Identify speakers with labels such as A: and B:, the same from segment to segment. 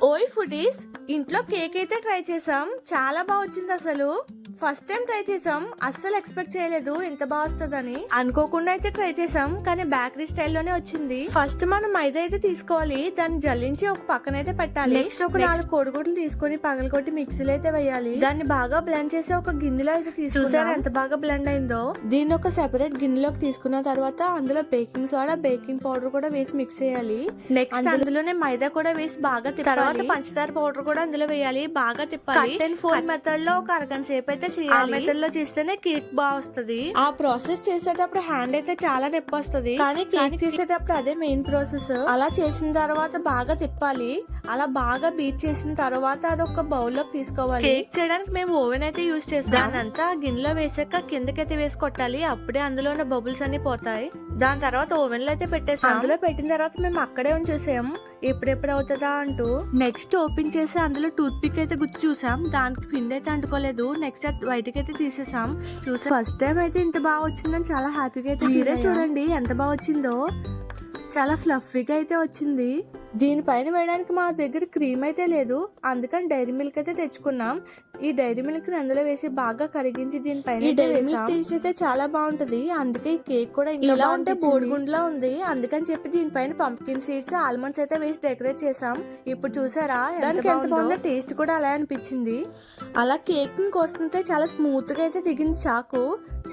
A: ఓయ్ ఫుడీస్, ఇంట్లో కేక్ అయితే ట్రై చేసాం. చాలా బాగా వచ్చింది. అసలు ఫస్ట్ టైం ట్రై చేసాం. అస్సలు ఎక్స్పెక్ట్ చేయలేదు ఇంత బాగా వస్తుందని. అనుకోకుండా అయితే ట్రై చేసాం, కానీ బేకరీ స్టైల్లోనే వచ్చింది. ఫస్ట్ మనం మైదా అయితే తీసుకోవాలి, దాన్ని జల్లించి ఒక పక్కన అయితే పెట్టాలి. నెక్స్ట్ ఒక 4 కోడిగుడ్లు తీసుకొని పగలగొట్టి మిక్సీలో అయితే వేయాలి. దాన్ని బాగా బ్లెండ్ చేసి ఒక గిన్నెలో అయితే తీసుకున్నాం. ఎంత బాగా బ్లెండ్ అయిందో. దీన్ని ఒక సెపరేట్ గిన్నెలోకి తీసుకున్న తర్వాత అందులో బేకింగ్ సోడా, బేకింగ్ పౌడర్ కూడా వేసి మిక్స్ చేయాలి. నెక్స్ట్ అందులోనే మైదా కూడా వేసి బాగా తిప్పాలి. తర్వాత పంచదార పౌడర్ కూడా అందులో వేయాలి, బాగా తిప్పాలి. 4 మెథడ్ లో ఒక అరగంట సేపు అయితే చేయాలి. ఆ మెథడ్ లో చేస్తేనే కేక్ బాగా వస్తుంది. ఆ ప్రాసెస్ చేసేటప్పుడు హ్యాండ్ అయితే చాలా నొప్పి వస్తుంది, కానీ కేక్ చేసేటప్పుడు అదే మెయిన్ ప్రాసెస్. అలా చేసిన తర్వాత బాగా తిప్పాలి. అలా బాగా బీట్ చేసిన తర్వాత అది ఒక బౌల్ లోకి తీసుకోవాలి. కేక్ చేయడానికి మేము ఓవెన్ అయితే యూజ్ చేస్తాం. దాని అంతా గిన్నెలో వేసాక కిందకైతే వేసి కొట్టాలి, అప్పుడే అందులో ఉన్న బబుల్స్ అన్ని పోతాయి. దాని తర్వాత ఓవెన్ లో అయితే పెట్టేసాం. అందులో పెట్టిన తర్వాత మేము అక్కడే ఉంచేసాం ఎప్పుడెప్పుడు అవుతుందా అంటూ. నెక్స్ట్ ఓపెన్ చేసి అందులో టూత్ పిక్ అయితే గుర్తు చూసాం. దానికి పిండి అయితే అంటుకోలేదు. నెక్స్ట్ బయటకి అయితే తీసేసాం. ఫస్ట్ టైం అయితే ఇంత బాగా వచ్చిందని చాలా హ్యాపీగా అయితే. మీరే చూడండి ఎంత బాగా వచ్చిందో. చాలా ఫ్లఫీగా అయితే వచ్చింది. దీనిపైన వేయడానికి మా దగ్గర క్రీమ్ అయితే లేదు, అందుకని డైరీ మిల్క్ అయితే తెచ్చుకున్నాం. ఈ డైరీ మిల్క్ ని అందులో వేసి బాగా కరిగించి దీనిపైన టేస్ట్ అయితే చాలా బాగుంటది. అందుకే ఈ కేక్ కూడా ఇలా ఉంటే బోడిగుండ్లా ఉంది. అందుకని చెప్పి దీనిపైన పంప్కిన్ సీడ్స్, ఆల్మండ్స్ అయితే వేసి డెకరేట్ చేసాం. ఇప్పుడు చూసారా దానికి ఎంత బాగుందో. టేస్ట్ కూడా అలా అనిపించింది. అలా కేక్ ని కోస్తుంటే చాలా స్మూత్ గా అయితే దిగింది చాకు.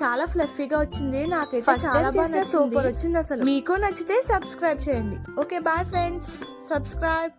A: చాలా ఫ్లఫీగా వచ్చింది. నాకైతే చాలా బాగా సూపర్ వచ్చింది అసలు. మీకు నచ్చితే సబ్స్క్రైబ్ చేయండి. Okay bye friends, subscribe.